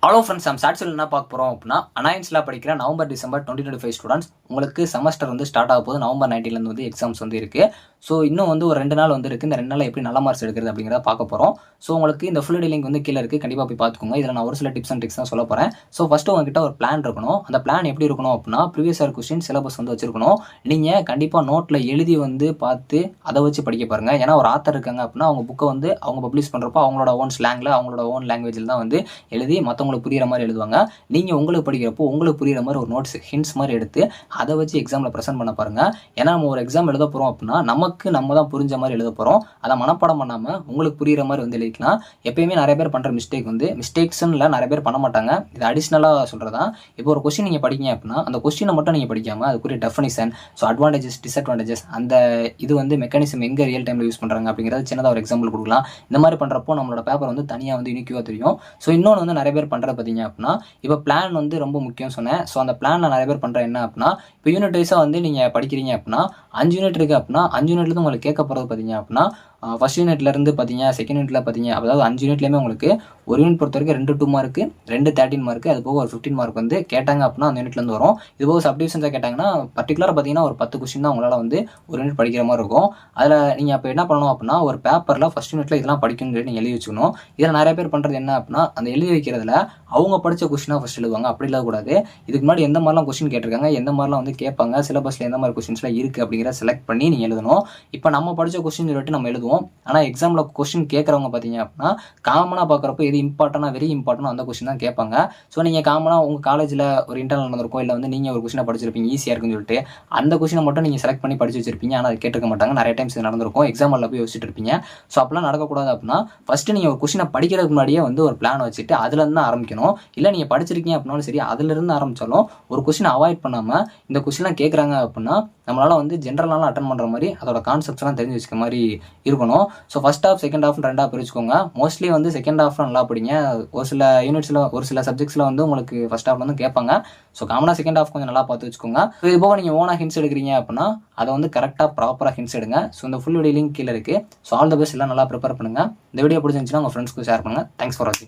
Hello friends, நம்ம ஸ்டார்ட்ஸில் என்ன பார்க்க போகிறோம் அப்படின்னா, அனாயன்ஸில் படிக்கிற நவம்பர் டிசம்பர் 2025 ஸ்டூடெண்ட்ஸ் உங்களுக்கு செமஸ்டர் வந்து ஸ்டார்ட் ஆக போது. நவம்பர் 19 வந்து எக்ஸாம்ஸ் வந்து இருக்குது. ஸோ இன்னும் வந்து ஒரு 2 நாள் வந்து இருக்குது. இந்த 2 நாள் எப்படி நல்ல மார்க்ஸ் எடுக்கிறது அப்படிங்கிறத பார்க்க போகிறோம். ஸோ உங்களுக்கு இந்த ஃபுல் லிங்க் வந்து கீழே இருக்குது, கண்டிப்பாக போய் பார்த்துக்கோங்க. இதில் நான் ஒரு சில டிப்ஸ் அண்ட் ட்ரிக்ஸ் தான் சொல்ல போகிறேன். ஸோ ஃபஸ்ட்டு உங்ககிட்ட ஒரு பிளான் இருக்கணும். அந்த பிளான் எப்படி இருக்கணும் அப்படின்னா, ப்ரீவியஸ் இயர் கொஸ்டின் சிலபஸ் வந்து வச்சிருக்கணும். நீங்கள் கண்டிப்பாக நோட்டில் எழுதி வந்து பார்த்து அதை வச்சு படிக்க பாருங்கள். ஏன்னா ஒரு ஆத்தர் இருக்காங்க அப்படின்னா, அவங்க புக்கை வந்து அவங்க பப்ளிஷ் பண்ணுறப்போ அவங்களோட ஓன் ஸ்லாங்கில் அவங்களோட ஓன் லாங்குவேஜில் தான் வந்து எழுதி மற்றவங்களுக்கு புரியிற மாதிரி எழுதுவாங்க. நீங்கள் உங்களுக்கு படிக்கிறப்போ உங்களுக்கு புரியுற மாதிரி ஒரு நோட்ஸ் ஹிண்ட்ஸ் மாதிரி எடுத்து அதை வச்சு எக்ஸாமில் ப்ரெசென்ட் பண்ண பாருங்க. ஏன்னா நம்ம ஒரு எக்ஸாம் எழுத போகிறோம் அப்படின்னா, நமக்கு நம்ம தான் புரிஞ்ச மாதிரி எழுத போகிறோம். அதை மனப்பாடம் பண்ணாமல் உங்களுக்கு புரியுற மாதிரி வந்து எழுதிக்கலாம். எப்பயுமே நிறைய பேர் பண்ணுற மிஸ்டேக் வந்து மிஸ்டேக்ஸ்ன்னு இல்லை, நிறைய பேர் பண்ண மாட்டாங்க. இது அடிஷ்னலாக சொல்கிறதான். இப்போ ஒரு கொஸ்டின் நீங்கள் படிங்க அப்படின்னா, அந்த கொஸ்டினை மட்டும் நீங்கள் படிக்காமல் அதுக்குரிய டெஃபினிஷன், ஸோ அட்வான்டேஜஸ் டிஸ்அட்வான்டேஜஸ், அந்த இது வந்து மெக்கானிசம் எங்கே ரியல் டைமில் யூஸ் பண்ணுறாங்க அப்படிங்கிறது சின்னதாக ஒரு எக்ஸாம்பிள் கொடுக்கலாம். இந்த மாதிரி பண்ணுறப்போ நம்மளோட பேப்பர் வந்து தனியாக வந்து யூனிக்யூவாக தெரியும். ஸோ இன்னொன்று வந்து நிறைய பேர் பண்ணுறது பார்த்தீங்க அப்படின்னா, இப்போ பிளான் வந்து ரொம்ப முக்கியம் சொன்னேன். ஸோ அந்த பிளானில் நிறைய பேர் பண்ணுற என்ன அப்படின்னா, இப்போ யூனிட் வைஸாக வந்து நீங்கள் படிக்கிறீங்க அப்படின்னா 5 யூனிட் இருக்குது அப்படின்னா 5 யூனிட்லேருந்து உங்களுக்கு கேட்க போகிறது பார்த்தீங்க அப்படின்னா, ஃபஸ்ட் யூனிட்லேருந்து பார்த்தீங்க, செகண்ட் யூனிட்டில் பார்த்தீங்க, அதாவது 5 யூனிட்லேயுமே உங்களுக்கு ஒரு யூனிட் பொறுத்த வரைக்கும் 2 2 மார்க்கு, 2 13 மார்க்கு, அது போக ஒரு 15 மார்க் வந்து கேட்டாங்க அப்படின்னா அந்த யூனிட்லேருந்து வரும். இது போக சப்டிவிஷன்ஸாக கேட்டாங்கன்னா பர்டிகுலராக பார்த்தீங்கன்னா ஒரு 10 கொஸ்டின் தான் உங்களால் வந்து ஒரு யூனிட் படிக்கிற மாதிரி இருக்கும். அதில் நீங்கள் அப்போ என்ன பண்ணணும் அப்படின்னா, ஒரு பேப்பரில் ஃபஸ்ட் யூனிட்டில் இதெல்லாம் படிக்கணும்னு சொல்லி நீங்கள் எழுதி வச்சுக்கணும். இதில் நிறைய பேர் பண்ணுறது என்ன அப்படின்னா, அந்த எழுதி வைக்கிறதுல அவங்க படித்த கொஸ்டினாக ஃபஸ்ட் எழுதுவாங்க. அப்படி இல்லாதக்கூடாது. இதுக்கு முன்னாடி எந்த மாதிரிலாம் கொஸ்டின் கேட்டிருக்காங்க, எந்த மாதிரிலாம் வந்து கேட்பாங்க, சிலபஸில் எந்த மாதிரி கொஸ்டின்ஸ்லாம் இருக்குது அப்படிங்கிற செலக்ட் பண்ணி நீங்கள் எழுதணும். இப்போ நம்ம படித்த கொஸ்டின் சொல்லிட்டு நம்ம எழுதுவோம். ஆனால் எக்ஸாமில் கொஸ்டின் கேட்குறவங்க பார்த்தீங்க அப்படின்னா, காமனாக பார்க்குறப்போ எது இம்பார்ட்டனாக வெரி இம்பார்ட்டன்ட் அந்த கொஸ்டின் தான் கேட்பாங்க. ஸோ நீங்கள் காமனாக உங்கள் காலேஜில் ஒரு இன்டர்னல் நடந்திருக்கும், இல்லை வந்து நீங்கள் ஒரு கொஸ்டினை படிச்சிருப்பீங்க ஈஸியாக இருக்குன்னு சொல்லிட்டு அந்த கொஸ்டினை மட்டும் நீங்கள் செலக்ட் பண்ணி படிச்சு வச்சிருப்பீங்க. ஆனால் அதை கேட்டிருக்க மாட்டாங்க. நிறைய டைம்ஸ் இது நடந்திருக்கும். எக்ஸாமில் போய் யோசிச்சுட்டு இருப்பீங்க. ஸோ அப்போலாம் நடக்கக்கூடாது அப்படின்னா, ஃபஸ்ட்டு நீங்கள் ஒரு கொஸ்டினை படிக்கிறதுக்கு முன்னாடியே வந்து ஒரு பிளான் வச்சுட்டு அதுலேருந்து தான் ஆரம்பிக்கணும். இல்லை நீங்கள் படிச்சிருக்கீங்க அப்படின்னாலும் சரி, அதுலேருந்து ஆரம்பித்தாலும் ஒரு கொஸ்டினை அவாய்ட் பண்ணாமல் இந்த கொஸ்டின்லாம் கேட்குறாங்க அப்படின்னா நம்மளால் வந்து ஜென்ரலாக அட்டன் பண்ணுற மாதிரி அதோட கான்செப்ட்ஸ்லாம் தெரிஞ்சு வச்சுக்க மாதிரி இருக்கணும். So first half second half 2 பிரிச்சுக்கோங்க. மோஸ்ட்லி வந்து செகண்ட் ஹாஃப் நல்லா படிங்க. ஒரு சில யூனிட்ஸில் ஒரு சில சப்ஜெக்ட்ஸில் வந்து உங்களுக்கு ஃபஸ்ட் ஹாஃப்ல வந்து கேட்பாங்க. ஸோ காமனாக செகண்ட் ஹாஃப் கொஞ்சம் நல்லா பார்த்து வச்சுக்கோங்க. ஸோ இது போக நீங்கள் ஓனாக ஹிண்ட்ஸ் எடுக்கிறீங்க அப்படின்னா அதை வந்து கரெக்டாக ப்ராப்பராக ஹிண்ட்ஸ் எடுங்க. ஸோ இந்த ஃபுல் வீடியோ லிங்க் கீழே இருக்குது. ஸோ ஆல் த பெஸ்ட், எல்லாம் நல்லா ப்ரிப்பேர் பண்ணுங்கள். இந்த வீடியோ பிடிச்சிருந்துச்சுன்னா உங்கள் ஃப்ரெண்ட்ஸ்க்கு ஷேர் பண்ணுங்கள். தேங்க்ஸ் ஃபார் வாட்சிங்.